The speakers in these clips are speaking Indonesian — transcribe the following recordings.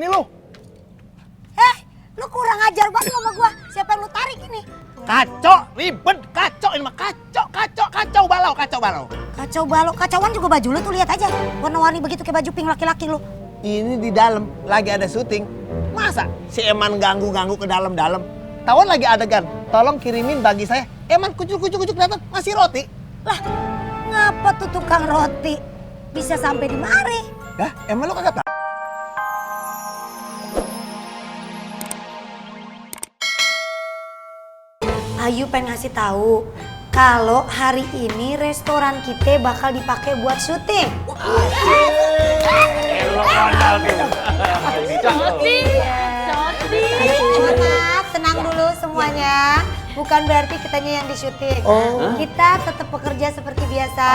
ini lu? Lu kurang ajar banget sama gua. Siapa yang lu tarik ini? Kacau, ribet, kacau ini mah kacau balau. Kacau balau, kacauan juga baju lu tuh lihat aja. Warna-warni begitu kayak baju pink laki-laki lu. Ini di dalam lagi ada syuting. Masa si Eman ganggu ke dalam-dalam? Tawan lagi adegan. Tolong kirimin bagi saya. Eman kucuk datang ngasih roti. Lah, ngapa tuh tukang roti bisa sampai di mari? Dah, emang lu kagak tahu? Ayu pengen ngasih tahu kalau hari ini restoran kita bakal dipakai buat syuting. Maaf, tenang dulu semuanya. Bukan berarti kitanya yang di syuting. Kita tetap bekerja seperti biasa.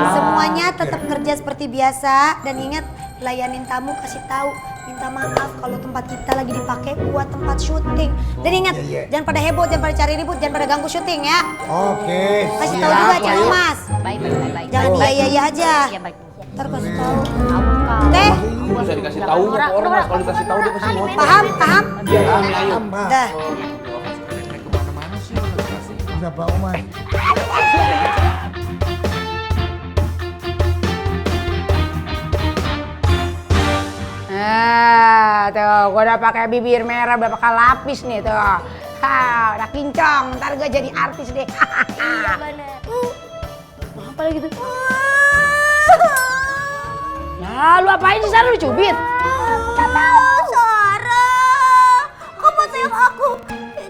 Semuanya tetap kerja seperti biasa dan ingat layanin tamu, kasih tahu, minta maaf kalau tempat kita lagi dipakai buat tempat syuting. Dan ingat, jangan pada heboh, jangan pada cari ribut, jangan pada ganggu syuting ya. Oke. Kasih tahu juga Cik Mas. Baik. Jangan iya aja. Iya baik. Ntar kasih tahu. Oke. Bisa dikasih tahu orang Mas, kalau dikasih tahu dia pasti mau. Paham? Iya, ayo. Dah. Berapa Umar? Tuh, gua udah pakai bibir merah berapa kali lapis nih tuh. Udah kincong, ntar gua jadi artis deh. Iya bener. Apa lagi tuh? Ya, lu apain sih, Sarah? Lu cubit? Gak tahu, Sarah. Kamu sayang aku.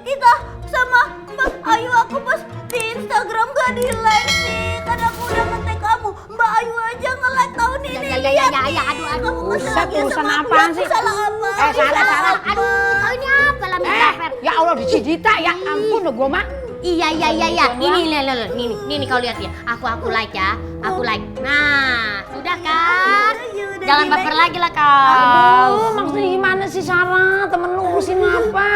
Kita sama Mbak Ayu aku pas di Instagram gak di like sih. Karena aku udah nge-tag kamu. Mbak Ayu aja nge-like tahun ini. Ya, aduh. Buset, urusan apaan sih? Salah apa? Sarah. Aduh, kau ini apa lah minta fair? Ya Allah, dicidita ya. Ampun loh gua mah. Iya. Ini kau lihat ya. Aku like ya. Aku like. Nah, sudah kan? Jangan baper lagi lah kau. Aduh, maksudnya gimana sih, Sarah? Temen lu urusin apa?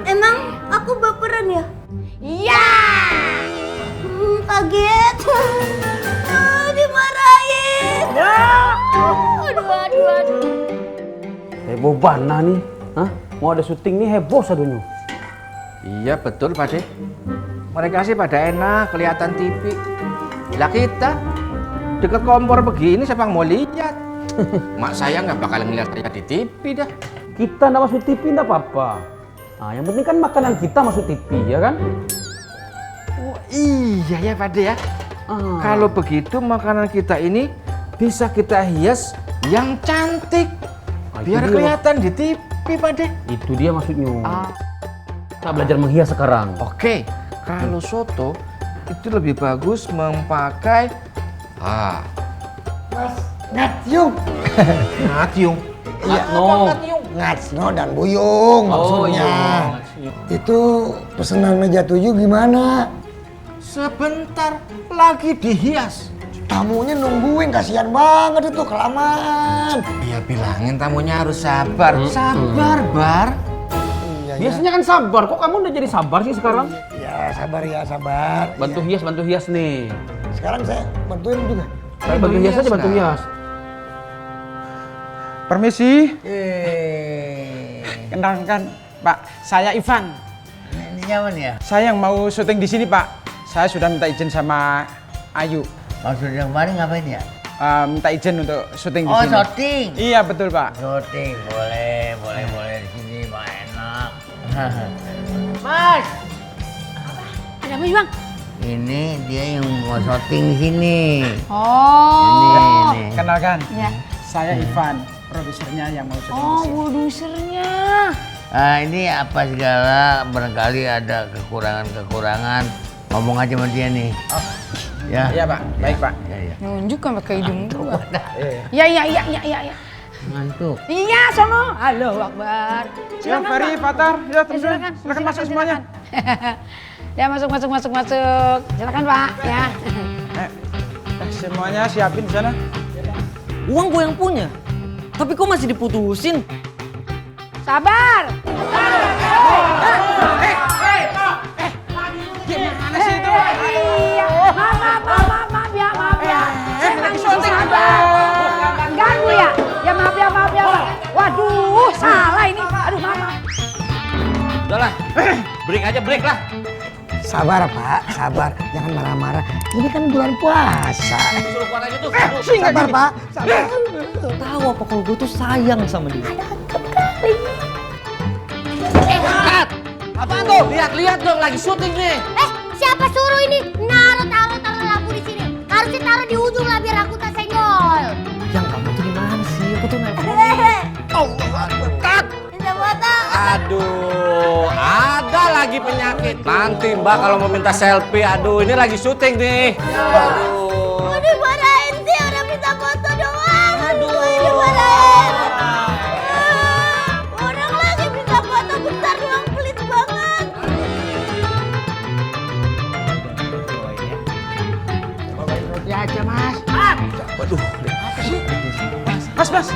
Emang aku baperan ya? Iya. Kaget. Dimarahin. Aduh. Heboh bana nih. Hah? Mau ada syuting nih heboh sadunya. Iya betul Pak De. Mereka sih pada enak kelihatan TV. Lah kita deket kompor begini siapa yang mau lihat? Mak saya nggak bakal ngeliat saya di TV dah. Kita nggak masuk TV nggak apa-apa. Nah, yang penting kan makanan kita masuk TV ya kan? Oh iya ya Pak De ya. Kalau begitu makanan kita ini bisa kita hias yang cantik. Biar kelihatan di TV Pak De. Itu dia maksudnya. Kita belajar menghias sekarang. Oke, kalau soto itu lebih bagus memakai Ngatyung. Ngatyung. Ngatsno dan buyung maksudnya. Itu pesanan meja 7 gimana? Sebentar lagi dihias. Tamunya nungguin, kasihan banget itu kelamaan. Ya bilangin tamunya harus sabar. Sabar, Bar. Biasanya kan sabar, kok kamu udah jadi sabar sih sekarang? Ya sabar. Bantu hias nih. Sekarang saya bantuin juga. Bantu hias aja, bantu hias. Permisi. Kenalkan, Pak. Saya Ivan. Ini nyaman ya? Saya yang mau syuting di sini, Pak. Saya sudah minta izin sama Ayu. Maksud yang kemarin ngapain ya? Minta izin untuk syuting di Oh, sini. syuting. Iya, betul, Pak. Syuting, boleh di sini, Pak, enak. Mas, Ada apa sih bang? ini dia yang mau syuting di sini. Oh. Ini. Kenalkan. Ya. Saya Ivan, produsernya yang mau syuting di Oh, sini. produsernya. Ini apa segala, barangkali ada kekurangan. Ngomong aja sama dia nih. Ya. Iya, Pak. Baik, Pak. Ya. Nunjuk kan pakai hidung gua. Iya. Ngantuk. Iya, sono. Halo, Akbar. Ya, Ferry, Fatar, ya teman-teman. Silakan. Silakan masuk semuanya. Ya, masuk. Silakan, Pak, ya. Semuanya siapin di sana. Uang gue yang punya, tapi kok masih diputusin? Sabar. Gimana sih itu? Iya. Maaf ya. Saya lagi syuting. Ganggu ya? Ya maaf ya. Waduh, break aja, break lah. Sabar Pak, sabar. Jangan marah-marah. Ini kan bulan puasa. Suruh kuat aja tuh. Sabar Pak, sabar. Tahu apa kalau gue tuh sayang sama dia. Apaan tuh? Lihat dong, lagi syuting nih. Siapa suruh ini taruh lampu di sini? Harusnya taruh di ujung lah biar aku tak senggol. Yang kamu tuh gimana sih? Aku tuh nelfon. Aduh, ada lagi penyakit. Nanti Mbak kalau mau minta selfie, aduh ini lagi syuting nih. Aduh. Udah marahin sih, udah minta foto doang. Aduh, dimarahin. Orang lagi minta foto bentar doang, pelit banget. Roti aja mas. Waduh, Mas.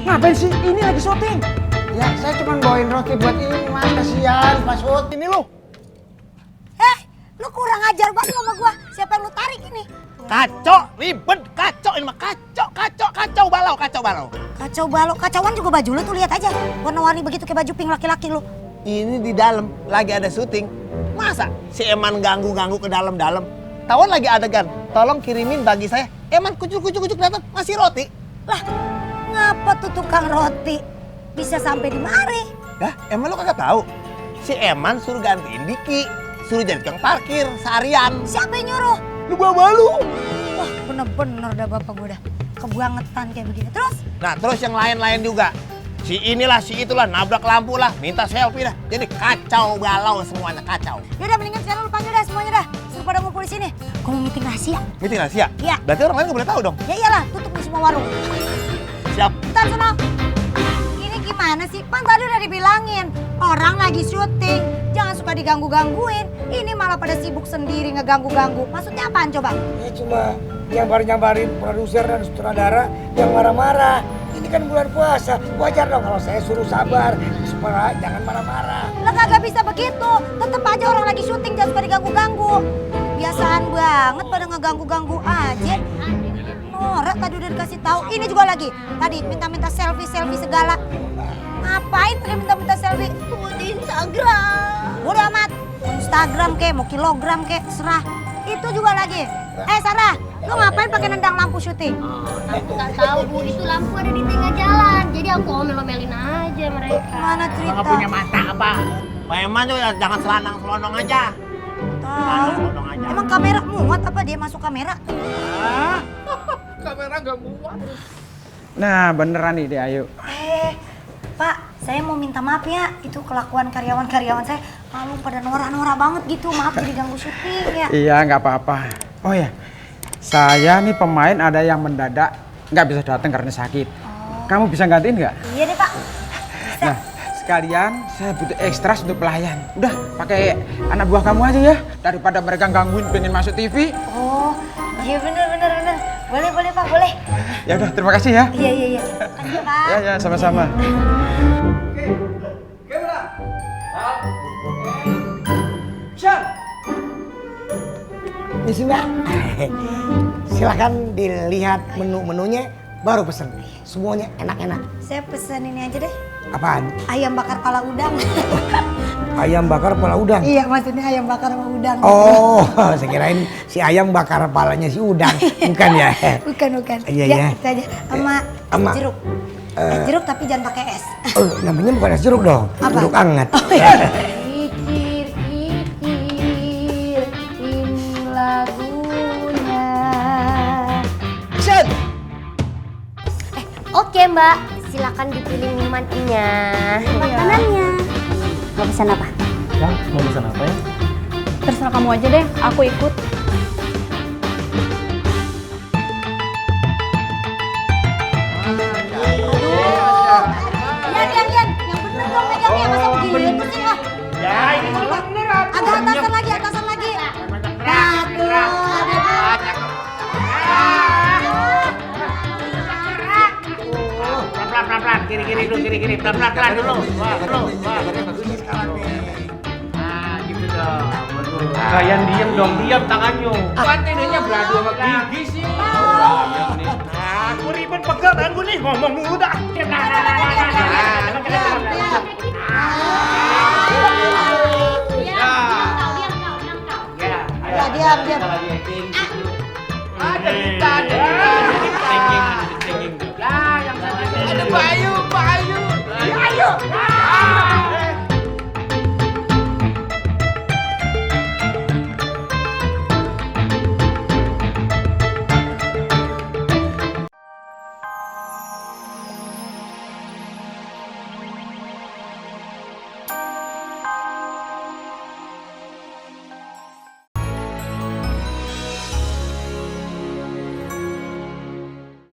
Ngapain sih? Ini lagi syuting. Ya saya cuma bawain roti buat ini mas, kasihan Mas Ut. ini lu. Lu kurang ajar banget sama gua. Siapa yang lu tarik ini? Kacau, ribet, kacau ini mah kacau balau. Kacau balau, kacauan juga baju lu tuh lihat aja. Warna-warni begitu kayak baju pink laki-laki lu. Ini di dalam lagi ada syuting. Masa si Eman ganggu ke dalam-dalam? Tawan lagi adegan. Tolong kirimin bagi saya. Eman kucuk datang masih roti. Lah, ngapa tuh tukang roti bisa sampai di mari? Dah, emang lu kagak tahu? Si Eman suruh gantiin Diki, suruh jadi tukang parkir seharian. Siapa yang nyuruh? Lu bawa lu. Wah, bener-bener dah bapak gua dah kebangetan kayak begini. Terus? Nah, terus yang lain-lain juga. Si inilah, si itulah, nabrak lampu lah, minta selfie dah. Jadi kacau balau semuanya, kacau. Yaudah mendingan sekarang lu panggil dah semuanya dah. Suruh pada ngumpul di sini. Gua mau meeting rahasia. Meeting rahasia? Iya. Berarti orang lain nggak boleh tahu dong? Ya iyalah, tutup di semua warung. Siap. Ntar sono. Ini gimana sih? Pan tadi udah dibilangin. Orang lagi syuting. Jangan suka diganggu-gangguin. Ini malah pada sibuk sendiri ngeganggu-ganggu. Maksudnya apaan coba? Ya cuma nyambarin produser dan sutradara yang marah-marah. Ini kan bulan puasa. Wajar dong kalau saya suruh sabar. Supaya jangan marah-marah. Lah kagak bisa begitu. Tetep aja orang lagi syuting jangan suka diganggu-ganggu. Biasaan banget pada ngeganggu-ganggu aja. Norak tadi udah dikasih tahu. Ini juga lagi. Tadi minta-minta selfie segala. Ngapain tadi minta-minta selfie? Tuh di Instagram. Udah amat. Instagram kek, mau kilogram kek, serah. Itu juga lagi. Sarah, lu ngapain pakai nendang lampu syuting? Aku nggak tahu Bu, itu lampu ada di tengah jalan. Jadi aku omel-omelin aja mereka. Mana cerita? mata apa? Pak Eman juga jangan selonong aja. Tahu. Emang kamera muat apa dia masuk kamera? Kamera nggak muat. Nah beneran nih deh Ayu. Pak, saya mau minta maaf ya. Itu kelakuan karyawan-karyawan saya. Lalu pada norak-norak banget gitu. Maaf jadi ganggu syuting ya. Iya nggak apa-apa. Oh ya, saya nih pemain ada yang mendadak nggak bisa datang karena sakit. Kamu bisa gantiin nggak? Iya deh Pak. Bisa. Nah, sekalian saya butuh ekstras untuk pelayan. Udah, pakai anak buah kamu aja ya. Daripada mereka gangguin pengen masuk TV. Oh, iya bener. Boleh Pak, boleh. Ya udah, terima kasih ya. Iya. Makasih ya Pak. Ya, sama-sama. Misi Mbak. Silahkan dilihat menu-menunya baru pesen. Semuanya enak-enak. Saya pesen ini aja deh. Apaan? Ayam bakar pala udang. Ayam bakar kepala udang? Iya, maksudnya ayam bakar sama udang. Oh, saya kirain si ayam bakar kepalanya si udang. Bukan ya? Bukan. Iya. Itu aja. Sama Sama- jeruk. Es jeruk tapi jangan pakai es. Oh, namanya bukan es jeruk dong. Apa? Jeruk anget. Kikir, ini lagunya. Oke Mbak, silakan dipilih minumannya. Makanannya. Mau pesan apa? Ya, mau pesan apa ya? Terserah kamu aja deh, aku ikut. Yan. Yang bener dong megangnya. Masa begini terus sih? Ya ini mah bener. Agak atasan lagi. Nah, tuh. Pelan-pelan, kiri dulu, pelan-pelan dulu. Wah, nah, gitu dong. Kalian diam tangannya. Kan ininya beradu sama gigi sih. Nah, aku ribet pegel tangan gue nih, ngomong dulu dah. Nah. diam, diam. Ada kita, ada Bayu.